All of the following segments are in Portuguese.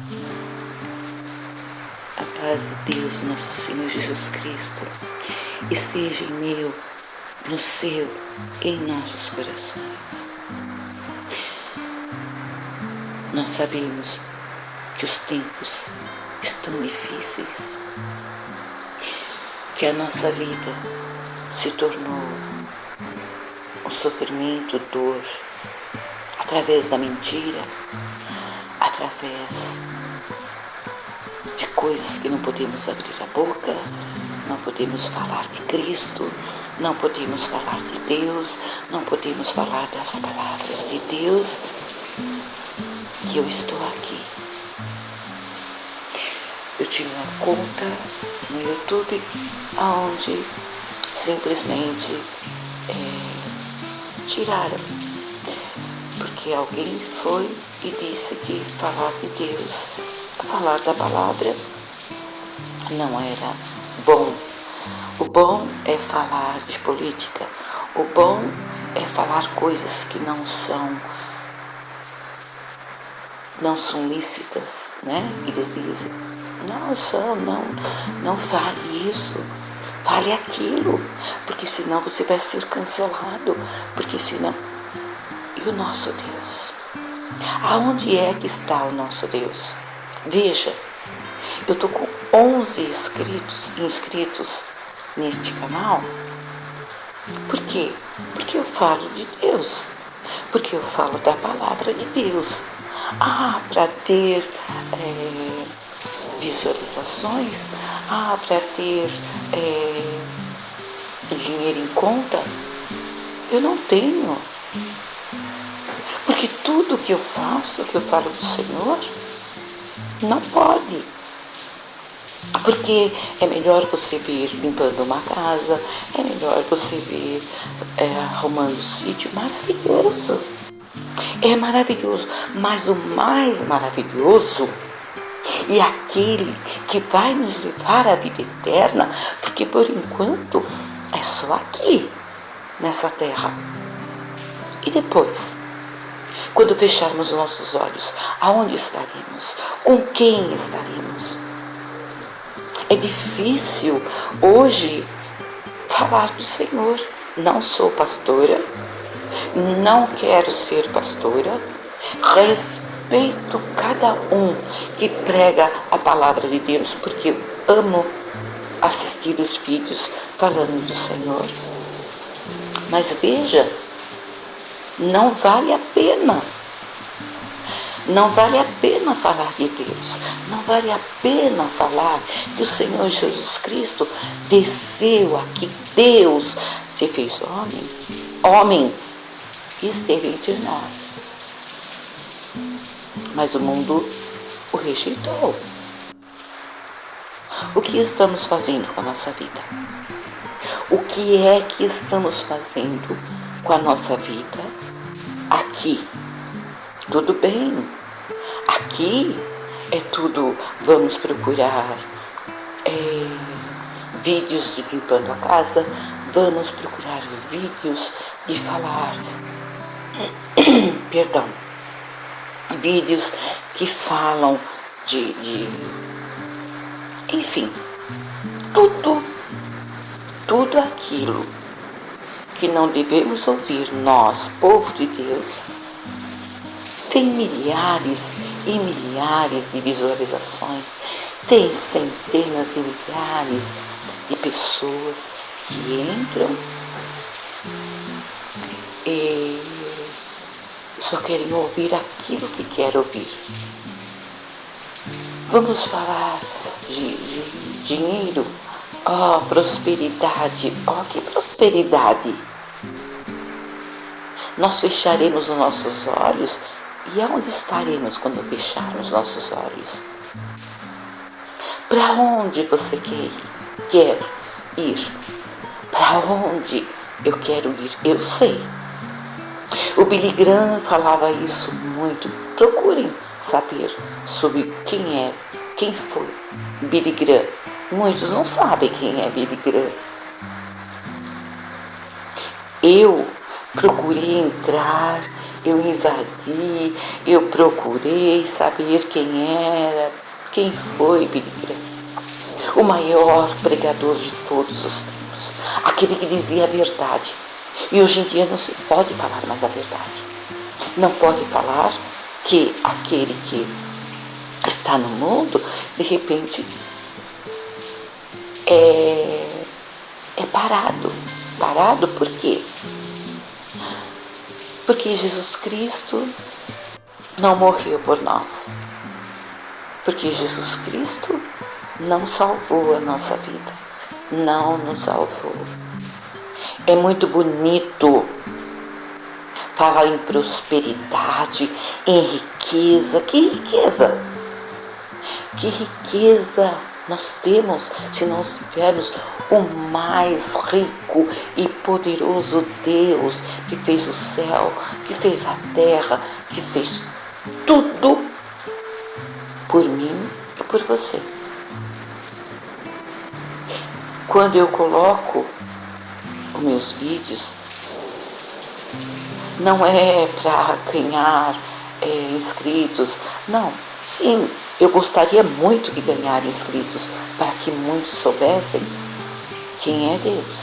A paz de Deus, nosso Senhor Jesus Cristo, esteja em meu, no seu, em nossos corações. Nós sabemos que os tempos estão difíceis, que a nossa vida se tornou um sofrimento, dor, através da mentira, através de coisas que não podemos abrir a boca, não podemos falar de Cristo, não podemos falar de Deus, não podemos falar das palavras de Deus, que eu estou aqui. Eu tinha uma conta no YouTube onde simplesmente tiraram, porque alguém foi e disse que falar de Deus, falar da palavra não era bom. O bom é falar de política, o bom é falar coisas que não são lícitas, né? Eles dizem, não fale isso, fale aquilo, porque senão você vai ser cancelado, porque senão... E o nosso Deus? Aonde é que está o nosso Deus? Veja, eu estou com 11 inscritos neste canal. Por quê? Porque eu falo de Deus, porque eu falo da palavra de Deus. Para ter visualizações, para ter dinheiro em conta, eu não tenho. Porque tudo que eu faço, que eu falo do Senhor, não pode. Porque é melhor você ver limpando uma casa, é melhor você ver arrumando sítio. Maravilhoso. É maravilhoso. Mas o mais maravilhoso é aquele que vai nos levar à vida eterna, porque por enquanto é só aqui, nessa terra. E depois? Quando fecharmos nossos olhos, aonde estaremos? Com quem estaremos? É difícil hoje falar do Senhor. Não sou pastora, não quero ser pastora, respeito cada um que prega a palavra de Deus, porque eu amo assistir os vídeos falando do Senhor. Mas veja, não vale a pena. Não vale a pena falar de Deus. Não vale a pena falar que o Senhor Jesus Cristo desceu aqui. Deus se fez homem e esteve entre nós. Mas o mundo o rejeitou. O que estamos fazendo com a nossa vida? O que é que estamos fazendo com a nossa vida aqui? Tudo bem, aqui é tudo, vamos procurar vídeos de limpando a casa, vamos procurar vídeos de falar, vídeos que falam enfim, tudo aquilo que não devemos ouvir nós, povo de Deus, tem milhares e milhares de visualizações, tem centenas e milhares de pessoas que entram e só querem ouvir aquilo que querem ouvir. Vamos falar de dinheiro, prosperidade, que prosperidade! Nós fecharemos os nossos olhos. E aonde estaremos quando fecharmos nossos olhos? Para onde você quer ir? Para onde eu quero ir? Eu sei. O Billy Graham falava isso muito. Procurem saber sobre quem foi Billy Graham. Muitos não sabem quem é Billy Graham. Eu procurei entrar Eu invadi, eu procurei saber quem era, quem foi Billy Graham, o maior pregador de todos os tempos, aquele que dizia a verdade. E hoje em dia não se pode falar mais a verdade. Não pode falar que aquele que está no mundo, de repente, é parado. Parado por quê? Porque Jesus Cristo não morreu por nós. Porque Jesus Cristo não salvou a nossa vida. Não nos salvou. É muito bonito falar em prosperidade, em riqueza. Que riqueza? Que riqueza nós temos se nós tivermos o mais rico e poderoso Deus que fez o céu, que fez a terra, que fez tudo por mim e por você. Quando eu coloco os meus vídeos, não é para ganhar inscritos, não. Sim, eu gostaria muito de ganhar inscritos para que muitos soubessem quem é Deus.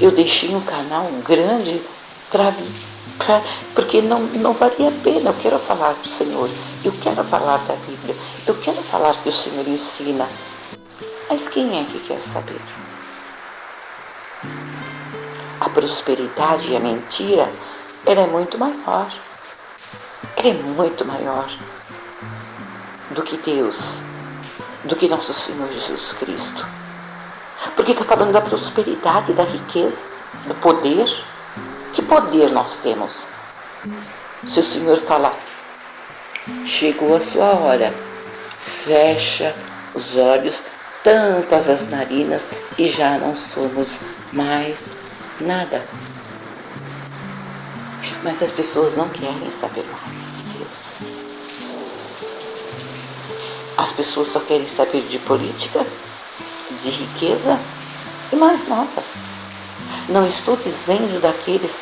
Eu deixei um canal grande porque não valia a pena. Eu quero falar do Senhor, eu quero falar da Bíblia, eu quero falar que o Senhor ensina. Mas quem é que quer saber? A prosperidade e a mentira, ela é muito maior. Ela é muito maior do que Deus, do que nosso Senhor Jesus Cristo. Porque está falando da prosperidade, da riqueza, do poder. Que poder nós temos? Se o Senhor falar, chegou a sua hora, fecha os olhos, tampa as narinas e já não somos mais nada. Mas as pessoas não querem saber mais de Deus. As pessoas só querem saber de política, de riqueza e mais nada. Não estou dizendo daqueles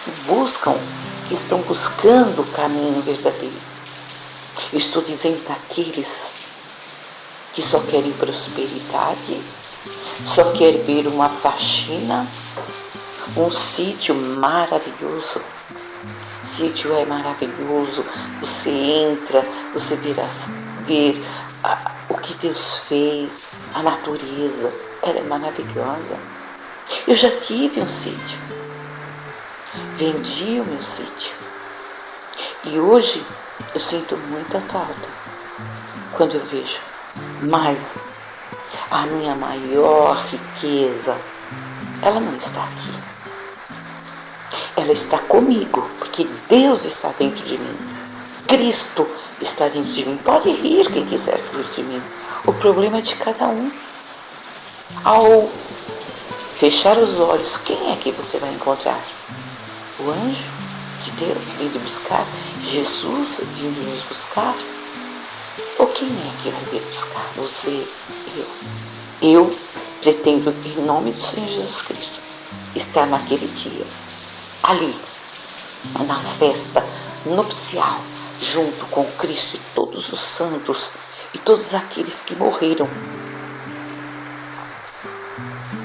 que estão buscando o caminho verdadeiro. Eu estou dizendo daqueles que só querem prosperidade, só querem ver uma faxina, um sítio maravilhoso. Sítio é maravilhoso, você entra, você vê o que Deus fez, a natureza, ela é maravilhosa. Eu já tive um sítio, vendi o meu sítio e hoje eu sinto muita falta quando eu vejo, mas a minha maior riqueza, ela não está aqui, ela está comigo, porque Deus está dentro de mim, Cristo está dentro de mim. Pode rir quem quiser rir de mim, o problema é de cada um. Ao fechar os olhos, quem é que você vai encontrar? O anjo de Deus vindo buscar? Jesus vindo nos buscar? Ou quem é que vai vir buscar? Você, eu. Eu pretendo, em nome do Senhor Jesus Cristo, estar naquele dia, ali, na festa nupcial, junto com Cristo e todos os santos e todos aqueles que morreram.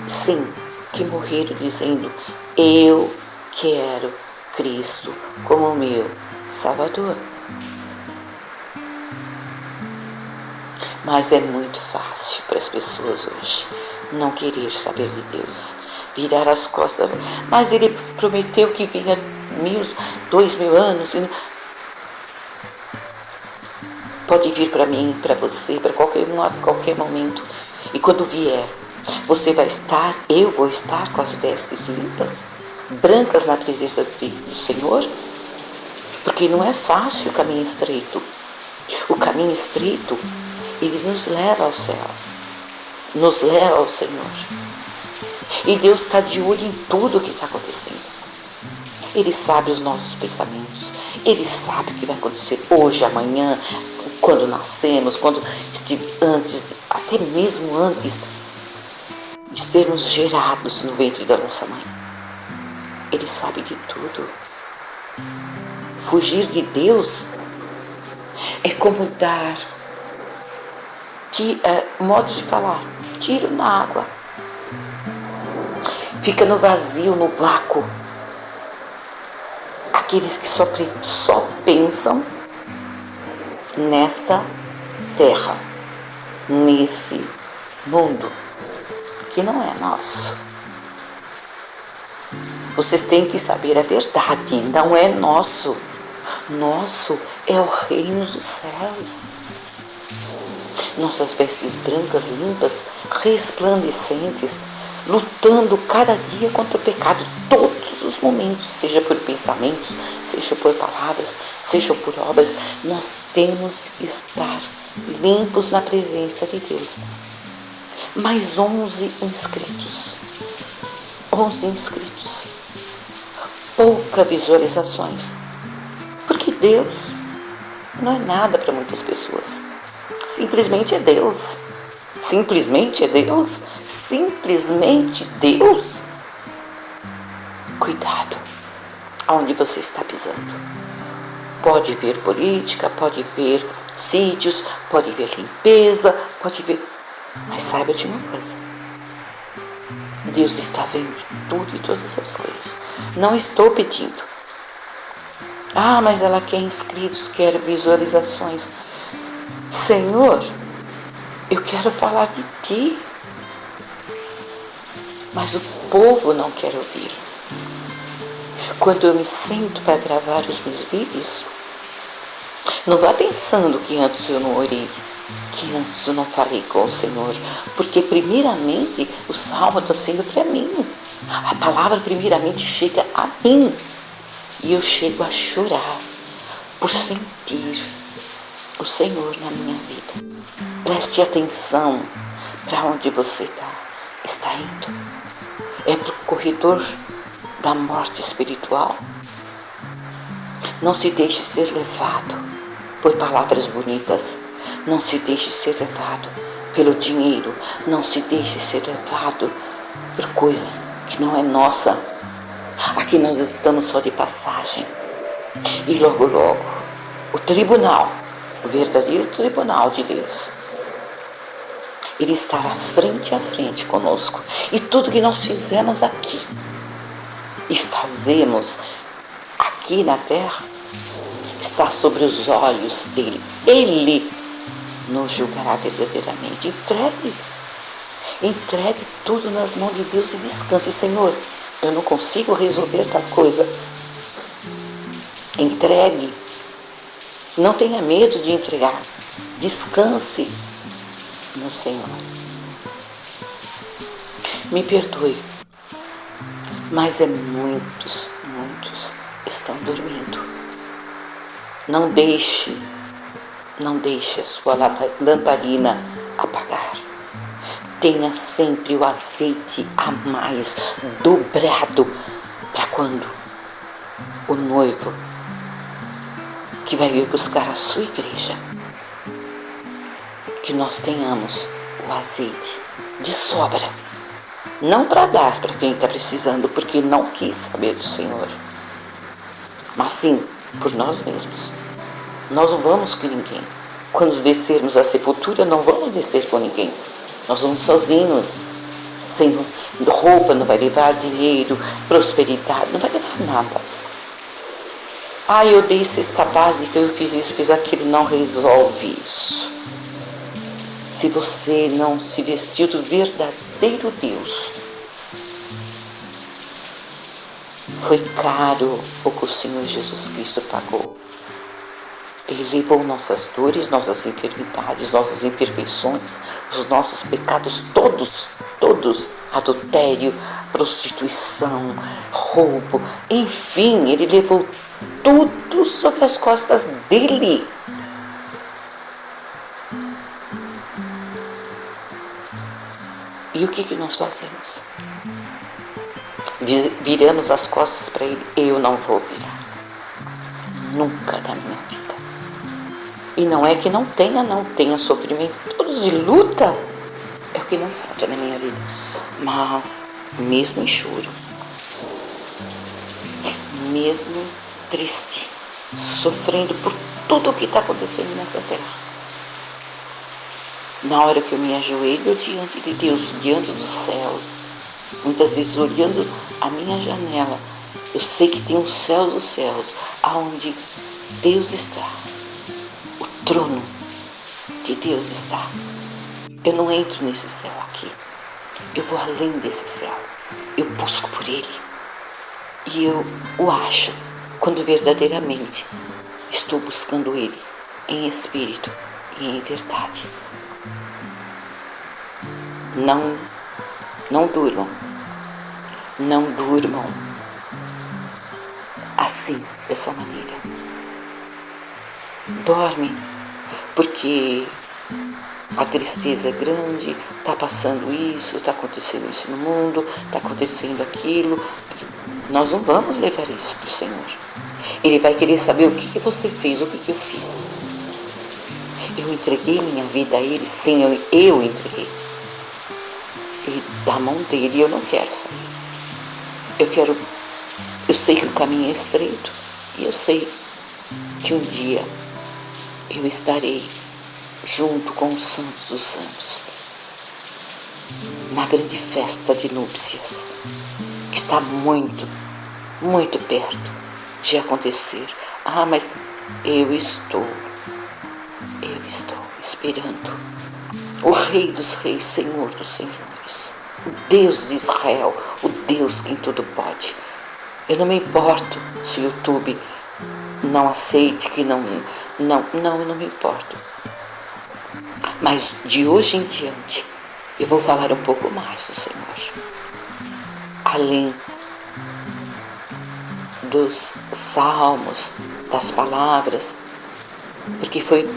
Sim, que morreram dizendo, eu quero Cristo como meu Salvador. Mas é muito fácil para as pessoas hoje não querer saber de Deus, virar as costas. Mas Ele prometeu que vinha 2.000 anos. Pode vir para mim, para você, para qualquer momento. E quando vier, você vai estar, eu vou estar com as vestes limpas, brancas na presença do Senhor, porque não é fácil o caminho estreito. O caminho estreito, ele nos leva ao céu, nos leva ao Senhor. E Deus está de olho em tudo o que está acontecendo. Ele sabe os nossos pensamentos, Ele sabe o que vai acontecer hoje, amanhã, quando nascemos, antes, até mesmo antes de sermos gerados no ventre da nossa mãe. Ele sabe de tudo. Fugir de Deus é como dar, modo de falar, tiro na água. Fica no vazio, no vácuo. Aqueles que só pensam nesta terra, nesse mundo que não é nosso. Vocês têm que saber a verdade, não é nosso. Nosso é o reino dos céus. Nossas vestes brancas, limpas, resplandecentes, lutando cada dia contra o pecado, todos os momentos, seja por pensamentos, seja por palavras, seja por obras, nós temos que estar limpos na presença de Deus. Mais 11 inscritos. 11 inscritos. Poucas visualizações. Porque Deus não é nada para muitas pessoas. Simplesmente é Deus. Simplesmente é Deus. Simplesmente Deus. Cuidado aonde você está pisando. Pode ver política, pode ver sítios, pode ver limpeza, pode ver... Mas saiba de uma coisa. Deus está vendo tudo e todas as coisas. Não estou pedindo. Ah, mas ela quer inscritos, quer visualizações. Senhor, eu quero falar de Ti. Mas o povo não quer ouvir. Quando eu me sento para gravar os meus vídeos, não vá pensando que antes eu não orei, que antes eu não falei com o Senhor, porque primeiramente o salmo está sendo para mim. A palavra primeiramente chega a mim e eu chego a chorar por sentir o Senhor na minha vida. Preste atenção para onde você está indo. É para o corredor da morte espiritual. Não se deixe ser levado por palavras bonitas. Não se deixe ser levado pelo dinheiro. Não se deixe ser levado por coisas que não é nossa. Aqui nós estamos só de passagem. E logo, logo, o tribunal, o verdadeiro tribunal de Deus, Ele estará frente a frente conosco. E tudo que nós fizemos aqui e fazemos aqui na terra está sobre os olhos dele. Ele nos julgará verdadeiramente. Entregue tudo nas mãos de Deus e descanse. Senhor, eu não consigo resolver tal coisa. Entregue. Não tenha medo de entregar. Descanse no Senhor. Me perdoe, mas muitos estão dormindo. Não deixe a sua lamparina apagar. Tenha sempre o azeite a mais, dobrado, para quando o noivo que vai vir buscar a sua igreja, que nós tenhamos o azeite de sobra. Não para dar para quem está precisando, porque não quis saber do Senhor, mas sim por nós mesmos. Nós não vamos com ninguém. Quando descermos à sepultura, não vamos descer com ninguém. Nós vamos sozinhos, sem roupa, não vai levar dinheiro, prosperidade, não vai levar nada. Ah, eu dei cesta básica, eu fiz isso, fiz aquilo. Não resolve isso. Se você não se vestiu do verdadeiro Deus, foi caro o que o Senhor Jesus Cristo pagou. Ele levou nossas dores, nossas enfermidades, nossas imperfeições, os nossos pecados todos, adultério, prostituição, roubo, enfim, Ele levou tudo sobre as costas dele. E o que nós fazemos? Viramos as costas para Ele. Eu não vou virar. Nunca na minha vida. E não é que não tenha sofrimento, todos de luta, é o que não falta na minha vida. Mas, mesmo em choro, mesmo triste, sofrendo por tudo o que está acontecendo nessa terra. Na hora que eu me ajoelho diante de Deus, diante dos céus, muitas vezes olhando a minha janela, eu sei que tem um céu dos céus, aonde Deus está. O trono de Deus está. Eu não entro nesse céu aqui. Eu vou além desse céu. Eu busco por Ele. E eu o acho quando verdadeiramente estou buscando Ele em espírito e em verdade. Não durmam. Não durmam assim, dessa maneira. Dorme, porque a tristeza é grande, está passando isso, está acontecendo isso no mundo, está acontecendo aquilo. Nós não vamos levar isso para o Senhor. Ele vai querer saber o que você fez, o que eu fiz. Eu entreguei minha vida a Ele, sim, eu entreguei. E da mão dele eu não quero sair. Eu sei que o caminho é estreito e eu sei que um dia eu estarei junto com os santos dos santos na grande festa de núpcias que está muito, muito perto de acontecer. Mas eu estou esperando o Rei dos Reis, Senhor dos Senhores, o Deus de Israel, o Deus que em tudo pode. Eu não me importo se o YouTube não aceite, que não, eu não me importo. Mas de hoje em diante, eu vou falar um pouco mais do Senhor. Além dos salmos, das palavras, porque foi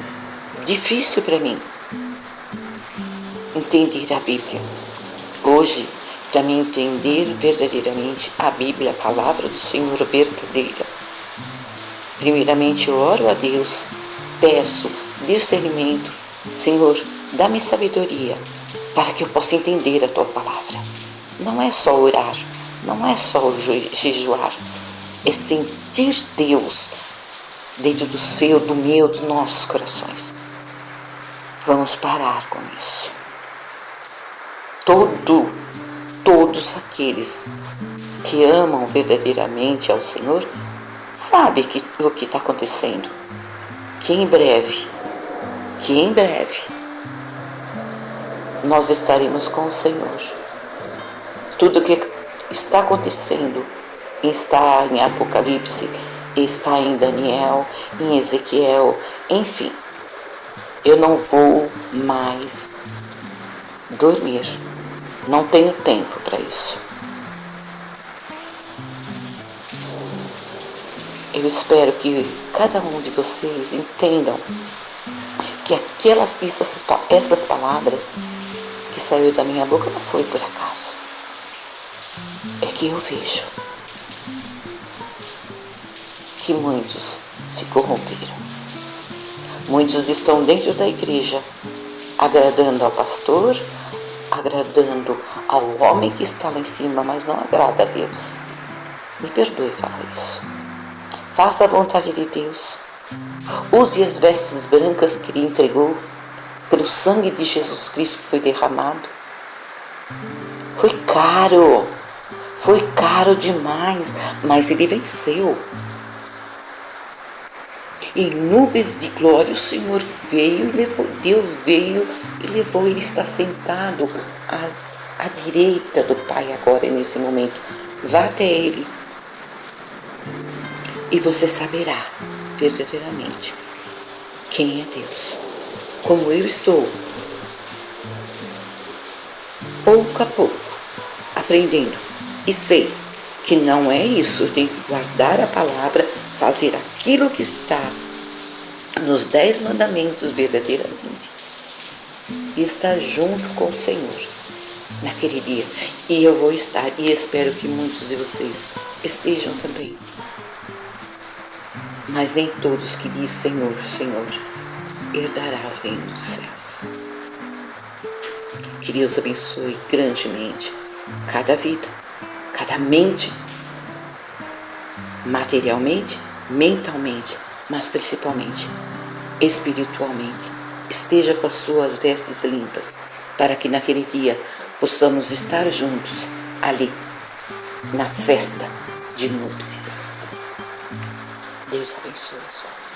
difícil para mim entender a Bíblia. Hoje, para mim entender verdadeiramente a Bíblia, a palavra do Senhor verdadeira, primeiramente eu oro a Deus, peço discernimento. Senhor, dá-me sabedoria para que eu possa entender a Tua palavra. Não é só orar, não é só jejuar, é sentir Deus dentro do seu, do meu, dos nossos corações. Vamos parar com isso. Todos aqueles que amam verdadeiramente ao Senhor sabem o que está acontecendo. Que em breve nós estaremos com o Senhor. Tudo que está acontecendo está em Apocalipse, está em Daniel, em Ezequiel, enfim. Eu não vou mais dormir. Não tenho tempo para isso. Eu espero que cada um de vocês entendam que essas palavras que saiu da minha boca não foi por acaso. É que eu vejo que muitos se corromperam. Muitos estão dentro da igreja, agradando ao pastor, agradando ao homem que está lá em cima, mas não agrada a Deus. Me perdoe falar isso. Faça a vontade de Deus. Use as vestes brancas que Ele entregou pelo sangue de Jesus Cristo que foi derramado. Foi caro demais, mas Ele venceu. Em nuvens de glória o Senhor veio e levou. Deus veio e levou. Ele está sentado à direita do Pai agora, nesse momento. Vá até Ele e você saberá verdadeiramente quem é Deus. Como eu estou, pouco a pouco, aprendendo. E sei que não é isso. Eu tenho que guardar a palavra, fazer aquilo que está nos 10 mandamentos verdadeiramente. E estar junto com o Senhor naquele dia. E eu vou estar, e espero que muitos de vocês estejam também. Mas nem todos que diz Senhor, Senhor, herdará o reino dos céus. Que Deus abençoe grandemente cada vida, cada mente, materialmente mentalmente, mas principalmente espiritualmente. Esteja com as suas vestes limpas, para que naquele dia possamos estar juntos ali, na festa de núpcias. Deus abençoe a sua vida.